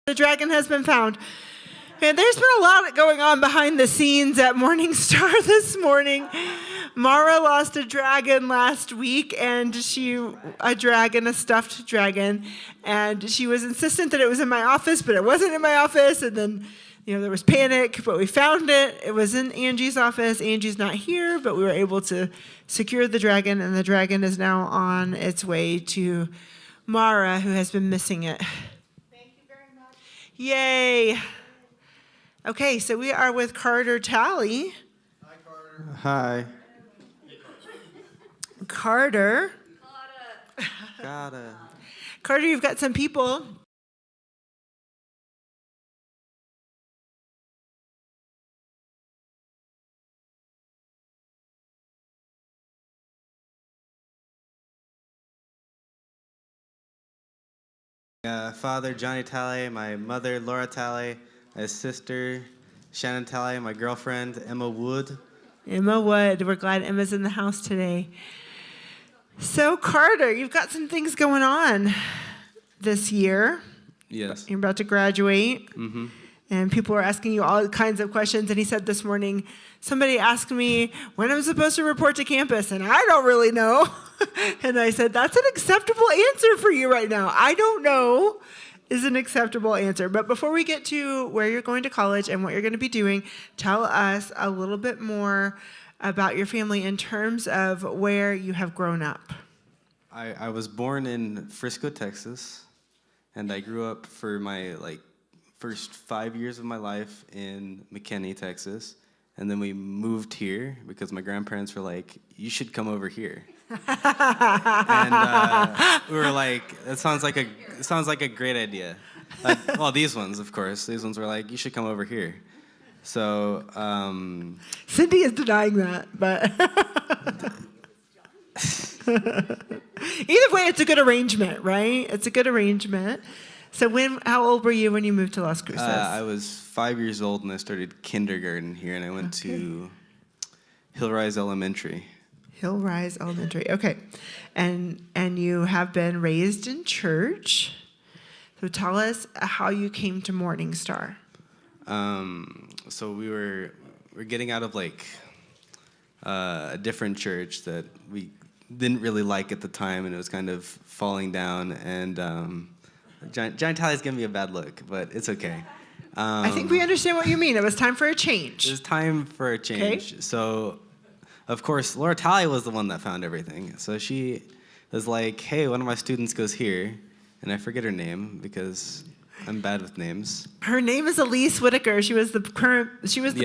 The dragon has been found. And there's been a lot going on behind the scenes at Morning Star this morning. Mara lost a dragon last week, and a stuffed dragon, and she was insistent that it was in my office, but it wasn't in my office, and then there was panic, but we found it. It was in Angie's office. Angie's not here, but we were able to secure the dragon, and the dragon is now on its way to Mara, who has been missing it. Yay. Okay, so we are with Carter Talley. Hi, Carter. Hi. Carter. Gotta. Carter, you've got some people. Father Johnny Talley, my mother Laura Talley, my sister Shannon Talley, my girlfriend Emma Wood. Emma Wood. We're glad Emma's in the house today. So Carter, you've got some things going on this year. Yes. You're about to graduate. Mm-hmm. And people are asking you all kinds of questions. And he said this morning, somebody asked me when I'm supposed to report to campus, and I don't really know. And I said, that's an acceptable answer for you right now. I don't know is an acceptable answer. But before we get to where you're going to college and what you're going to be doing, tell us a little bit more about your family in terms of where you have grown up. I was born in Frisco, Texas, and I grew up for my first 5 years of my life in McKinney, Texas. And then we moved here because my grandparents were like, you should come over here. And we were like, it sounds like a great idea. Well, these ones, of course. These ones were like, you should come over here. So Cindy is denying that, but either way, it's a good arrangement, right? It's a good arrangement. So how old were you when you moved to Las Cruces? I was 5 years old, and I started kindergarten here, and I went to Hillrise Elementary. Hillrise Elementary, okay. And you have been raised in church. So tell us how you came to Morning Star. So we're getting out of a different church that we didn't really like at the time, and it was kind of falling down, and Johnny Talley's giving me a bad look, but it's okay. I think we understand what you mean. It was time for a change. It was time for a change. Okay. So, of course, Laura Talley was the one that found everything. So she was like, hey, one of my students goes here, and I forget her name because I'm bad with names. Her name is Elise Whitaker. She was the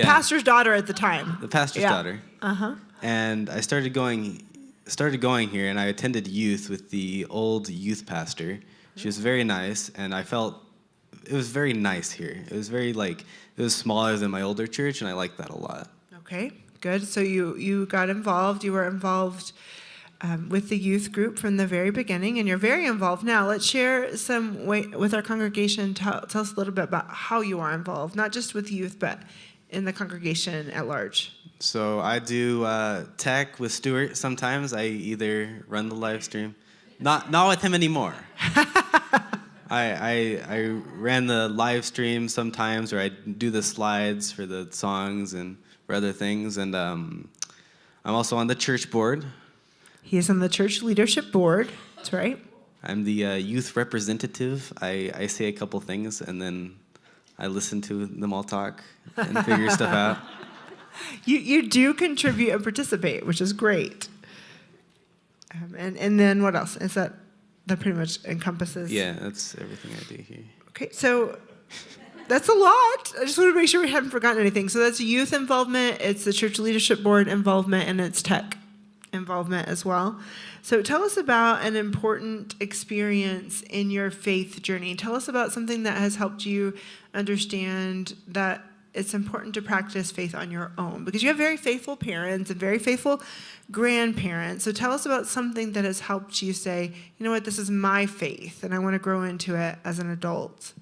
pastor's daughter at the time. The pastor's daughter. Uh-huh. And I started going here, and I attended youth with the old youth pastor. She was very nice, and I felt it was very nice here. It was very it was smaller than my older church, and I liked that a lot. Okay, good. So you got involved. You were involved with the youth group from the very beginning, and you're very involved now. Let's share some with our congregation. Tell us a little bit about how you are involved, not just with youth, but in the congregation at large. So I do tech with Stuart sometimes. I either run the live stream. Not with him anymore. I ran the live stream sometimes, or I do the slides for the songs and for other things, and I'm also on the church board. He is on the church leadership board. That's right. I'm the youth representative. I say a couple things, and then I listen to them all talk and figure stuff out. You do contribute and participate, which is great. And then what else? Is that pretty much encompasses? Yeah, that's everything I do here. Okay, so that's a lot. I just want to make sure we haven't forgotten anything. So that's youth involvement, it's the church leadership board involvement, and it's tech involvement as well. So tell us about an important experience in your faith journey. Tell us about something that has helped you understand that it's important to practice faith on your own, because you have very faithful parents and very faithful grandparents. So tell us about something that has helped you say, you know what, this is my faith, and I want to grow into it as an adult.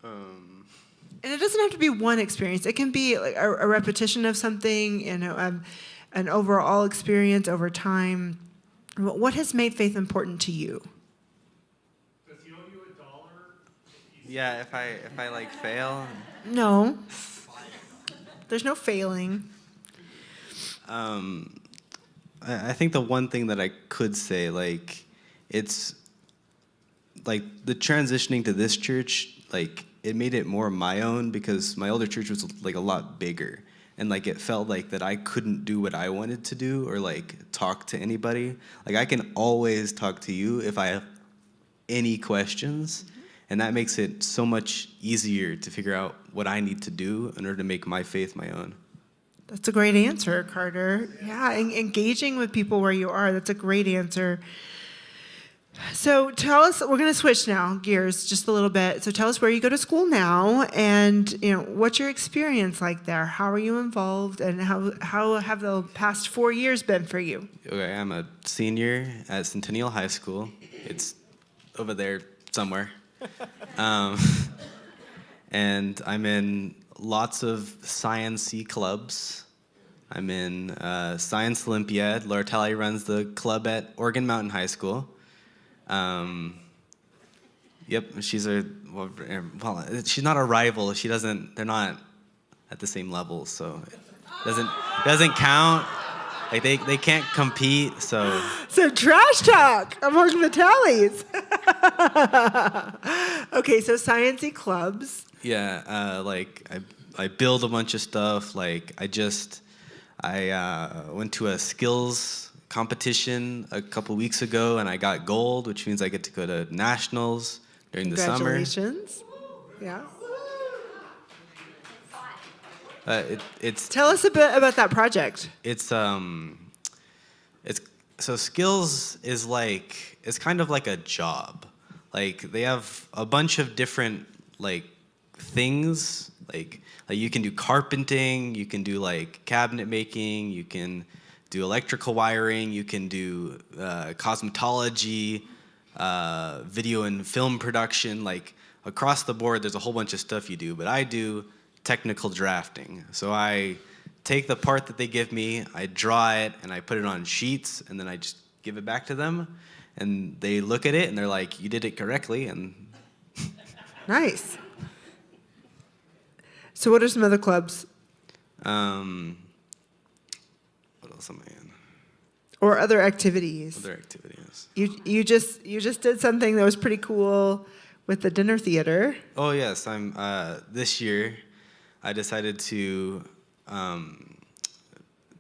And it doesn't have to be one experience. It can be like a repetition of something, an overall experience over time. What has made faith important to you? Yeah, if I like fail. No. There's no failing. I think the one thing that I could say, like, it's like the transitioning to this church, like, it made it more my own because my older church was like a lot bigger, and like it felt like that I couldn't do what I wanted to do or like talk to anybody. Like I can always talk to you if I have any questions, and that makes it so much easier to figure out what I need to do in order to make my faith my own. That's a great answer, Carter. Yeah, engaging with people where you are, that's a great answer. So tell us, we're going to switch now, gears just a little bit. So tell us where you go to school now and, what's your experience like there? How are you involved and how have the past 4 years been for you? Okay, I'm a senior at Centennial High School. It's over there somewhere. And I'm in lots of science-y clubs. I'm in Science Olympiad. Laura Talley runs the club at Oregon Mountain High School. Yep, she's she's not a rival. They're not at the same level, so it doesn't count. Like they can't compete, so. So trash talk among the tallies. Okay, so science-y clubs. Yeah, like I build a bunch of stuff. Like I went to a skills competition a couple weeks ago, and I got gold, which means I get to go to nationals during the summer. Congratulations. Yeah. It's Tell us a bit about that project. it's so skills is like it's kind of like a job. Like they have a bunch of different like things. Like you can do carpenting, you can do like cabinet making, you can do electrical wiring, you can do cosmetology, video and film production. Like across the board, there's a whole bunch of stuff you do. But I do technical drafting. So I take the part that they give me, I draw it, and I put it on sheets, and then I just give it back to them. And they look at it, and they're like, you did it correctly. And Nice. So what are some other clubs? what else am I in? Or other activities? Other activities. You just did something that was pretty cool with the dinner theater. Oh, yes. I'm this year, I decided to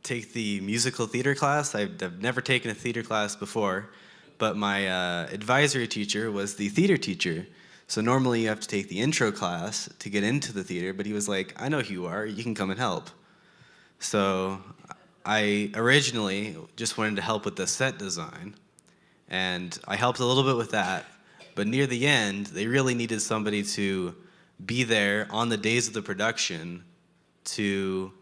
take the musical theater class. I've never taken a theater class before, but my advisory teacher was the theater teacher. So normally you have to take the intro class to get into the theater, but he was like, I know who you are, you can come and help. So I originally just wanted to help with the set design, and I helped a little bit with that, but near the end, they really needed somebody to be there on the days of the production to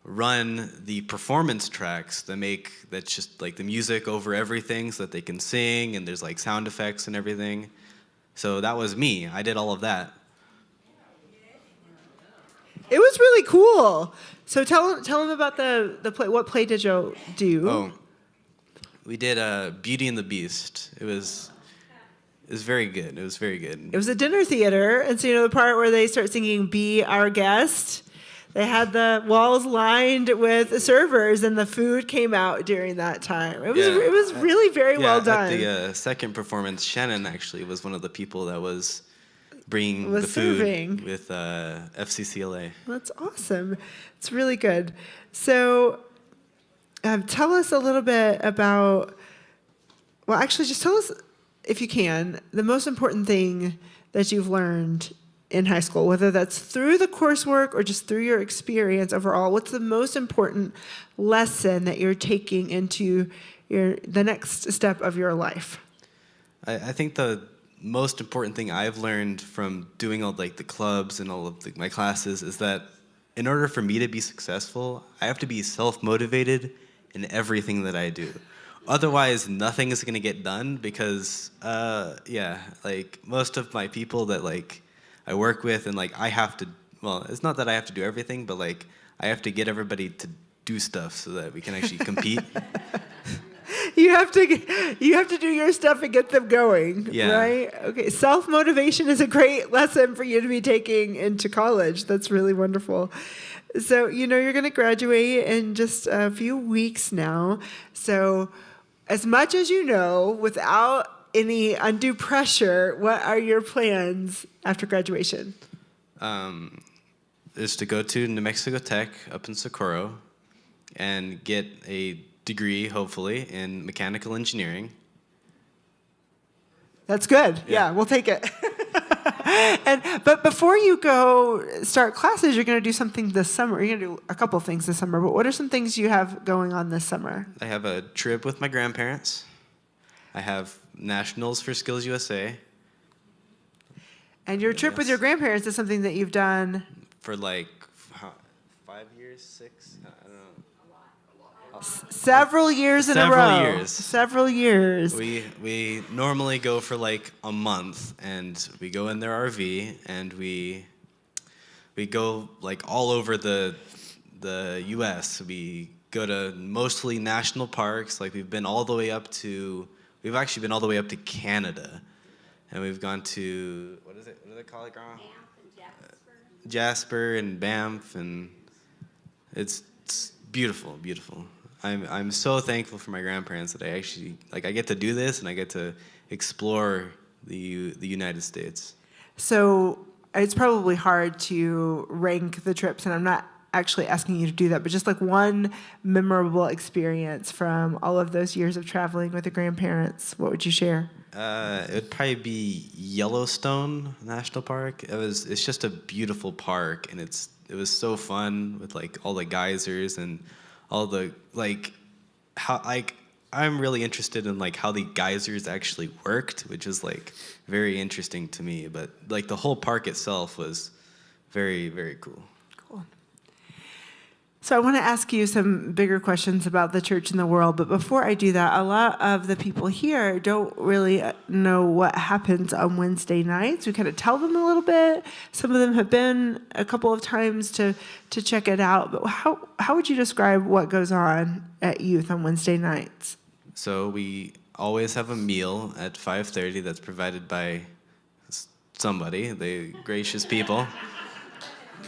run the performance tracks that's just like the music over everything so that they can sing, and there's like sound effects and everything. So that was me. I did all of that. It was really cool. So tell them about the play. What play did you do? Oh, we did Beauty and the Beast. It was very good. It was very good. It was a dinner theater, and so the part where they start singing "Be Our Guest," they had the walls lined with servers, and the food came out during that time. It was really very well done. At the second performance, Shannon actually was one of the people that was bringing the serving. food with FCCLA. That's awesome. It's really good. So tell us a little bit about, well, actually, just tell us, if you can, the most important thing that you've learned in high school, whether that's through the coursework or just through your experience overall. What's the most important lesson that you're taking into the next step of your life? I think the most important thing I've learned from doing all like the clubs and all of my classes is that in order for me to be successful, I have to be self-motivated in everything that I do. Otherwise, nothing is going to get done because, like most of my people that like I work with and like I have to, well, it's not that I have to do everything, but like I have to get everybody to do stuff so that we can actually compete. You have to do your stuff and get them going, Yeah. right? Okay, self-motivation is a great lesson for you to be taking into college. That's really wonderful. So, you're going to graduate in just a few weeks now. So, as much as you know, without any undue pressure, what are your plans after graduation? Is to go to New Mexico Tech up in Socorro and get a degree, hopefully, in mechanical engineering. That's good. Yeah, we'll take it. But before you go start classes, you're going to do something this summer. You're going to do a couple things this summer. But what are some things you have going on this summer? I have a trip with my grandparents. I have nationals for Skills USA And your trip with Yes. your grandparents is something that you've done. for like 5 years, 6, I don't know. Several years in a Several row. years. Several years. We normally go for like a month, and we go in their RV, and we go like all over the U.S. We go to mostly national parks. Like we've actually been all the way up to Canada, and we've gone to what do they call it, Grandma? Jasper and Banff, and it's beautiful, beautiful. I'm so thankful for my grandparents that I get to do this and I get to explore the United States. So it's probably hard to rank the trips, and I'm not actually asking you to do that, but just like one memorable experience from all of those years of traveling with the grandparents, what would you share? It would probably be Yellowstone National Park. It's just a beautiful park, and it was so fun with like all the geysers and all the I'm really interested in like how the geysers actually worked, which is like very interesting to me. But like the whole park itself was very, very cool. Cool. So I want to ask you some bigger questions about the church in the world, but before I do that, a lot of the people here don't really know what happens on Wednesday nights. We kind of tell them a little bit. Some of them have been a couple of times to check it out, but how would you describe what goes on at youth on Wednesday nights? So we always have a meal at 5:30 that's provided by somebody, the gracious people.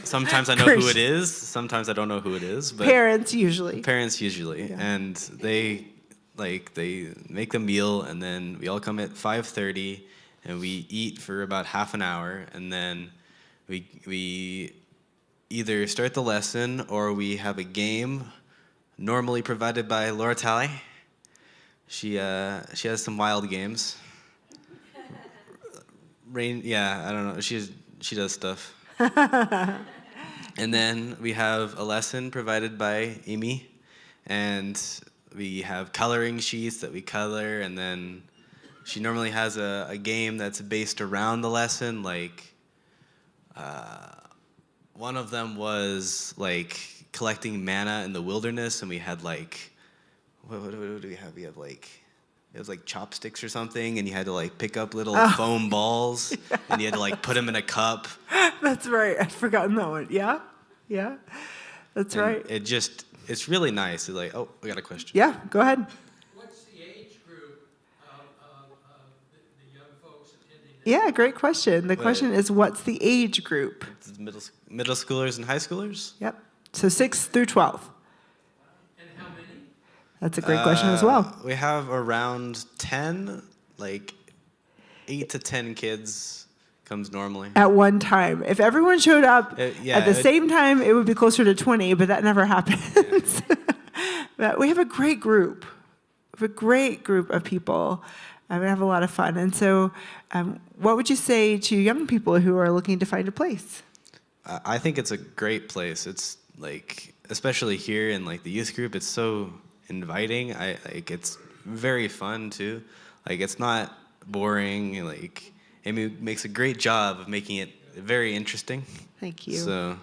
Sometimes I know who it is. Sometimes I don't know who it is. But Parents usually. Yeah. And they make the meal, and then we all come at 5:30, and we eat for about half an hour, and then we either start the lesson or we have a game, normally provided by Laura Talley. She has some wild games. I don't know. She does stuff. And then we have a lesson provided by Amy, and we have coloring sheets that we color, and then she normally has a game that's based around the lesson. Like one of them was like collecting manna in the wilderness, and we had like what do we have? We have like it was like chopsticks or something, and you had to like pick up little foam balls, and you had to like put them in a cup. That's right. I'd forgotten that one. Yeah? Yeah. That's And right. It's really nice. It's like, oh, we got a question. Yeah, go ahead. What's the age group of the young folks attending? Yeah, great question. The question is, what's the age group? It's middle schoolers and high schoolers. Yep. So 6 through 12. And how many? That's a great question as well. We have around 10, like 8 to 10 kids comes normally. At one time. If everyone showed up at the same time, it would be closer to 20, but that never happens. But we have a great group. We have a great group of people. We have a lot of fun. And so what would you say to young people who are looking to find a place? I think it's a great place. It's like, especially here in like the youth group, it's so inviting. It's very fun too. Like it's not boring. Like Amy makes a great job of making it very interesting. Thank you. So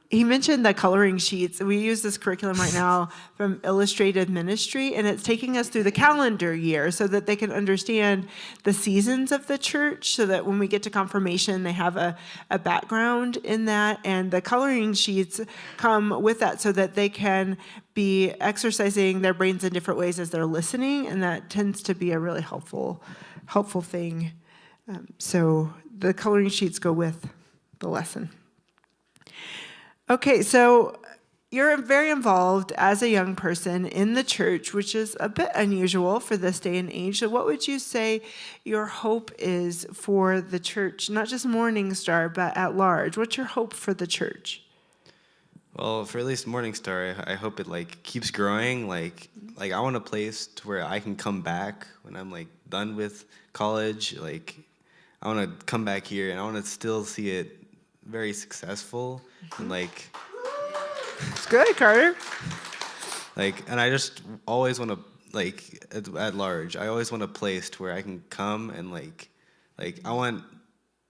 he mentioned the coloring sheets. We use this curriculum right now from Illustrated Ministry, and it's taking us through the calendar year so that they can understand the seasons of the church, so that when we get to confirmation, they have a background in that. And the coloring sheets come with that so that they can be exercising their brains in different ways as they're listening, and that tends to be a really helpful thing. So the coloring sheets go with the lesson. Okay, so you're very involved as a young person in the church, which is a bit unusual for this day and age. So what would you say your hope is for the church, not just Morning Star, but at large? What's your hope for the church? Well, for at least Morning Star, I hope it like keeps growing. Like I want a place to where I can come back when I'm like done with college. Like I want to come back here and I want to still see it very successful and like It's good, Carter. and I just always want to like at large. I always want a place to where I can come and like I want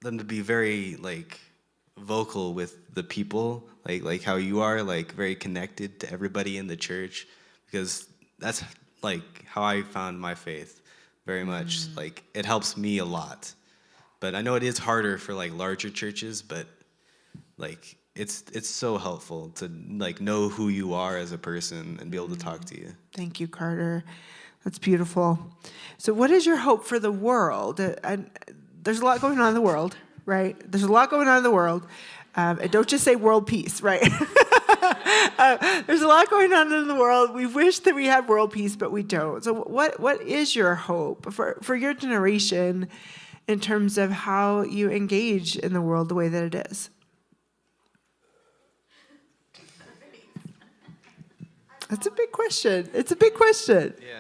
them to be very like vocal with the people, like how you are, like very connected to everybody in the church, because that's like how I found my faith very much. Like it helps me a lot. But I know it is harder for like larger churches, but like it's so helpful to like know who you are as a person and be able to talk to you. Thank you, Carter. That's beautiful. So what is your hope for the world? There's a lot going on in the world, right? There's a lot going on in the world. And don't just say world peace, right? There's a lot going on in the world. We wish that we had world peace, but we don't. So what is your hope for your generation in terms of how you engage in the world the way that it is? That's a big question. It's a big question. Yeah.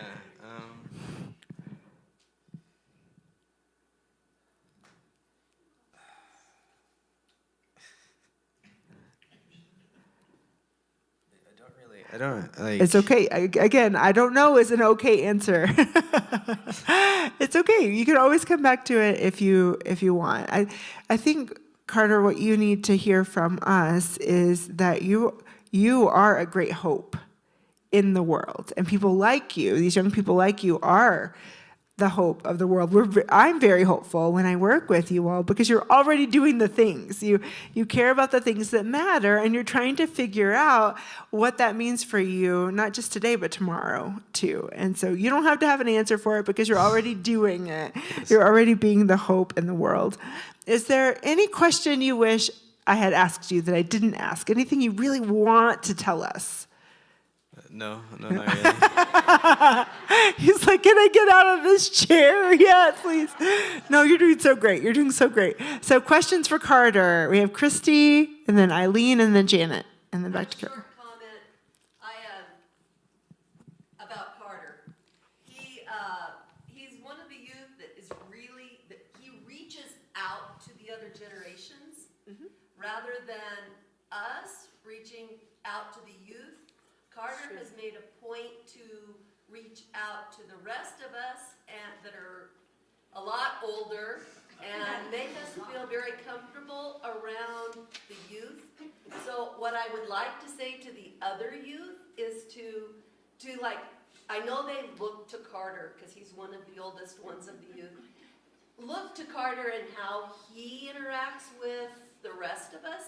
I don't like. It's okay. Again, I don't know is an okay answer. It's okay. You can always come back to it if you want. I think, Carter, what you need to hear from us is that you are a great hope in the world, and people like you, these young people like you, are the hope of the world. I'm very hopeful when I work with you all because you're already doing the things. You care about the things that matter, and you're trying to figure out what that means for you, not just today, but tomorrow too. And so you don't have to have an answer for it because you're already doing it. Yes. You're already being the hope in the world. Is there any question you wish I had asked you that I didn't ask? Anything you really want to tell us? No, not really. He's like, can I get out of this chair? Yeah, please. No, you're doing so great. You're doing so great. So questions for Carter. We have Christy, and then Eileen, and then Janet, and then back to Carter. Short comment about Carter. He's one of the youth that is really, that he reaches out to the other generations rather than us reaching out to the youth. Carter has made a point to reach out to the rest of us and that are a lot older and make us feel very comfortable around the youth. So what I would like to say to the other youth is to like, I know they look to Carter because he's one of the oldest ones of the youth. Look to Carter and how he interacts with the rest of us,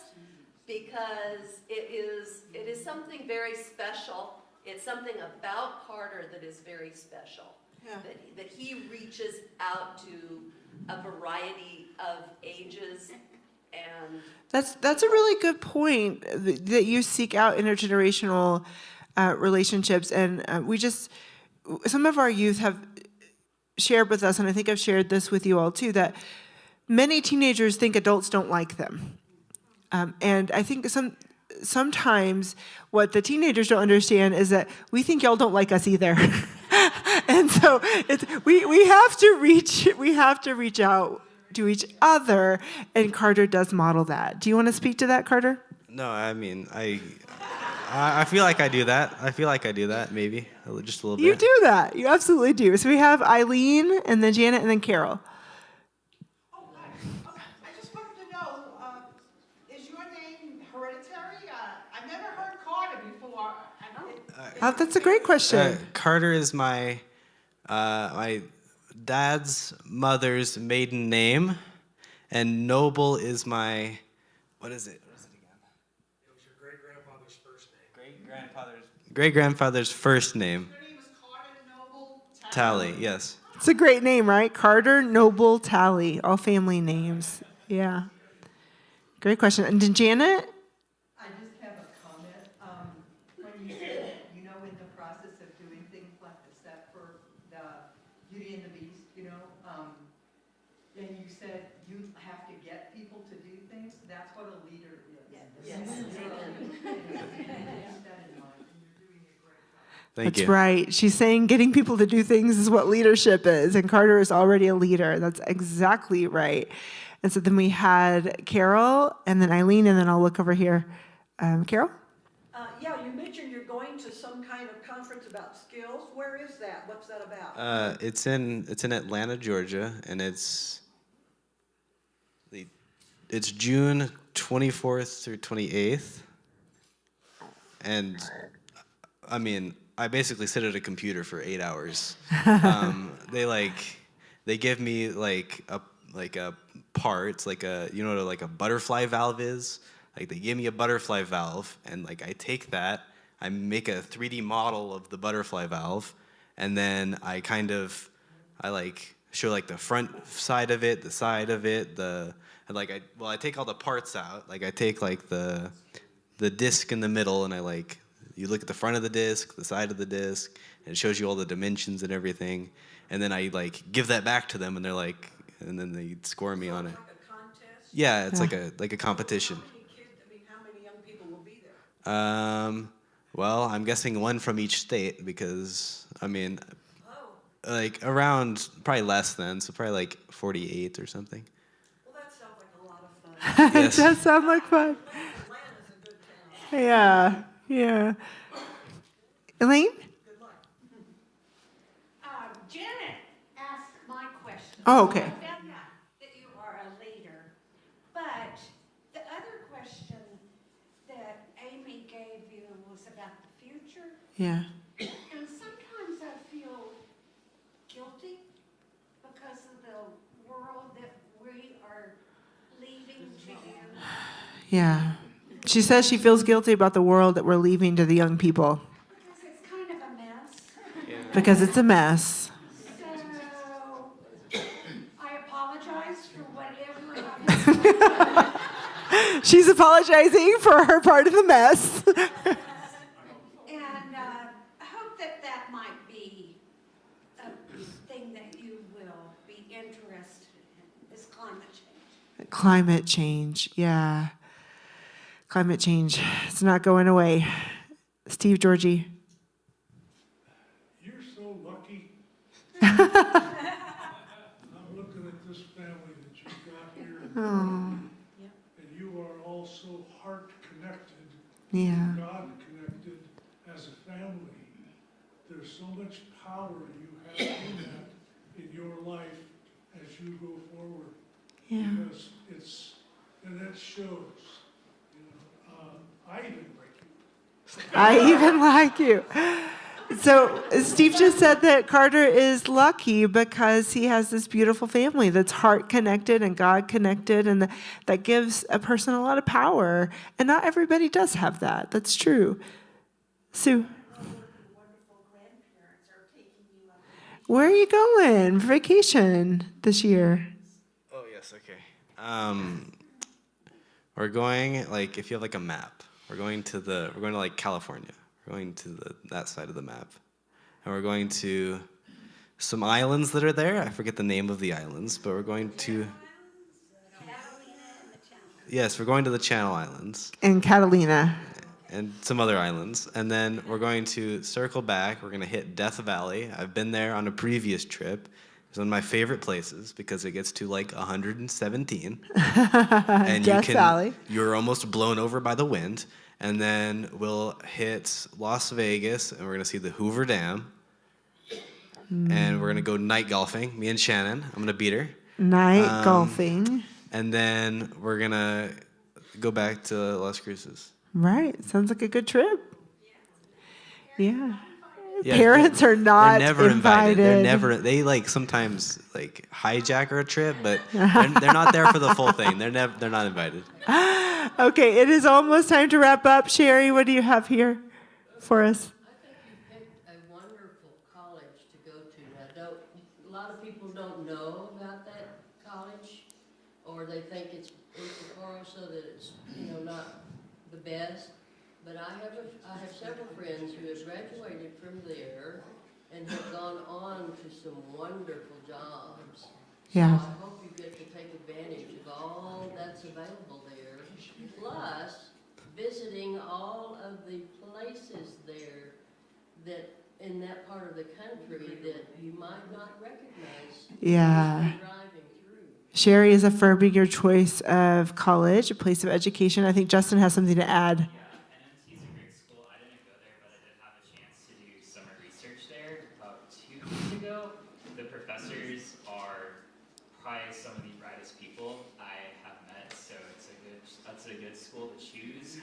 because it is something very special. It's something about Carter that is very special. Yeah. That he reaches out to a variety of ages, and that's a really good point, that you seek out intergenerational relationships. And some of our youth have shared with us, and I think I've shared this with you all too, that many teenagers think adults don't like them. And I think sometimes what the teenagers don't understand is that we think y'all don't like us either. And so we have to reach out to each other, and Carter does model that. Do you want to speak to that, Carter? No, I mean, I feel like I do that. I feel like I do that, maybe, just a little bit. You do that. You absolutely do. So we have Eileen, and then Janet, and then Carol. I just wanted to know, is your name hereditary? Oh, that's a great question. Carter is my my dad's mother's maiden name, and Noble is my what is it? What is it again? It was your great-grandfather's first name. Great-grandfather's first name. Her name is Carter Noble Tally. Yes. It's a great name, right? Carter Noble Tally, all family names. Yeah. Great question. And then Janet? I just have a comment. When you said, in the process of doing things like the step for the Beauty and the Beast, and you said you have to get people to do things, that's what a leader is. Yes. Keep that in mind. You're doing a great job. Thank That's you. right. She's saying getting people to do things is what leadership is, and Carter is already a leader. That's exactly right. And so then we had Carol, and then Eileen, and then I'll look over here. Carol? Yeah, you mentioned you're going to some kind of conference about skills. Where is that? What's that about? It's in Atlanta, Georgia, and it's June 24th through 28th. And I mean, I basically sit at a computer for 8 hours. They give me a parts, like a butterfly valve is. Like they give me a butterfly valve, and I take that, I make a 3D model of the butterfly valve, and then I show the front side of it, the side of it, I take all the parts out. I take the disc in the middle, and you look at the front of the disc, the side of the disc, and it shows you all the dimensions and everything. And then I give that back to them, and they're and then they score me on it. Like a contest? Yeah, it's like a competition. How many young people will be there? Well, I'm guessing one from each state because Oh, around probably less than, so probably 48 or something. well, that sounds like a lot of fun. It Yes. does sound like fun. Atlanta's a good town. Yeah. Elaine? Good luck. Janet asked my question. Oh, okay. I found out that you are a leader. But the other question that Amy gave you was about the future. Yeah. And sometimes I feel guilty because of the world that we are leaving to you. Yeah. She says she feels guilty about the world that we're leaving to the young people Because it's kind of a mess. because it's a mess. So I apologize for whatever I was She's apologizing for her part of the mess. And I hope that that might be a thing that you will be interested in, is climate change. Climate change. Yeah. Climate change. It's not going away. Steve, Georgie. You're so lucky. I'm looking at this family that you've got here, and you are all so heart-connected, Yeah. God-connected as a family. There's so much power you have in that in your life as you go forward. Yeah. Because and that shows. I even like you. I even like you. So Steve just said that Carter is lucky because he has this beautiful family that's heart connected and God connected, and that gives a person a lot of power. And not everybody does have that. That's true. Sue, Wonderful grandparents are taking you up. where are you going for vacation this year? Oh yes, okay. We're going if you have a map. We're going to California. We're going to that side of the map, and we're going to some islands that are there. I forget the name of the islands, but we're going to. Yes, we're going to the Channel Islands In Catalina. and some other islands, and then we're going to circle back. We're going to hit Death Valley. I've been there on a previous trip. It's one of my favorite places because it gets to 117, and Death Valley. You're almost blown over by the wind. And then we'll hit Las Vegas, and we're gonna see the Hoover Dam, and we're gonna go night golfing. Me and Shannon. I'm gonna beat her. Night golfing. And then we're gonna go back to Las Cruces. Right. Sounds like a good trip. Yeah. Yeah, Parents are not they're never invited. They're invited. never. They like sometimes like hijack a trip, but they're not there for the full thing. They're not invited. Okay, it is almost time to wrap up. Sherry, what do you have here for us? I think you picked a wonderful college to go to. Now, a lot of people don't know about that college, or they think it's in Socorro, so that it's, not the best. But I have several friends who have graduated from there and have gone on to some wonderful jobs. Yeah. So I hope you get to take advantage of all that's available there, plus visiting all of the places there that, in that part of the country, that you might not recognize. Yeah. Just driving through. Sherry is affirming your choice of college, a place of education. I think Justin has something to add. NMT is a great school. I didn't go there, but I did have a chance to do summer research there about 2 weeks ago. The professors are probably some of the brightest people I have met, so that's a good school to choose.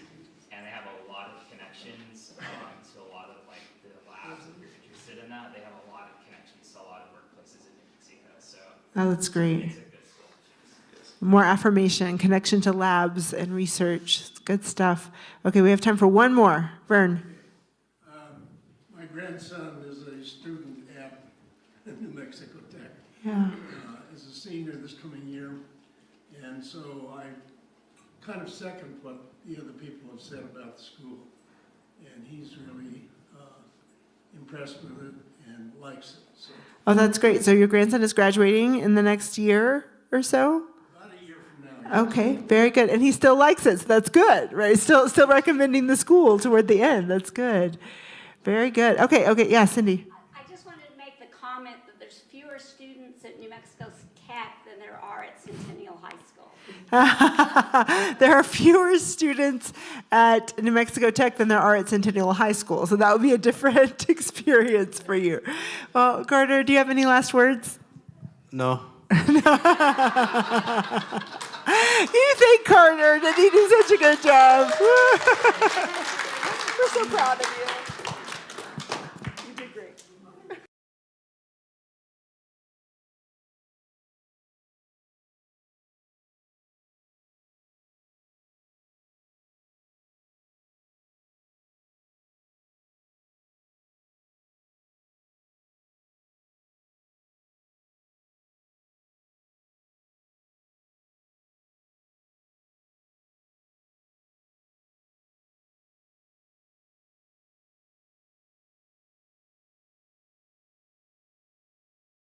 And they have a lot of connections to a lot of like the labs. If you're interested in that, they have a lot of connections to a lot of workplaces in New Mexico. So Oh, that's great. it's a good school to choose. More affirmation, connection to labs and research. Good stuff. Okay, we have time for one more. Vern. My grandson is a student at New Mexico Tech. Yeah. Is a senior this coming year. And so I kind of second what the other people have said about the school. And he's really impressed with it and likes it. So Oh, that's great. So your grandson is graduating in the next year or so? about a year from now. Okay, very good. And he still likes it, so that's good, right? Still recommending the school toward the end. That's good. Very good. Okay, yeah, Cindy. I just wanted to make the comment that there's fewer students at New Mexico Tech than there are at Centennial High School. There are fewer students at New Mexico Tech than there are at Centennial High School, so that would be a different experience for you. Well, Carter, do you have any last words? No. You thank Carter that he did such a good job. We're so proud of you.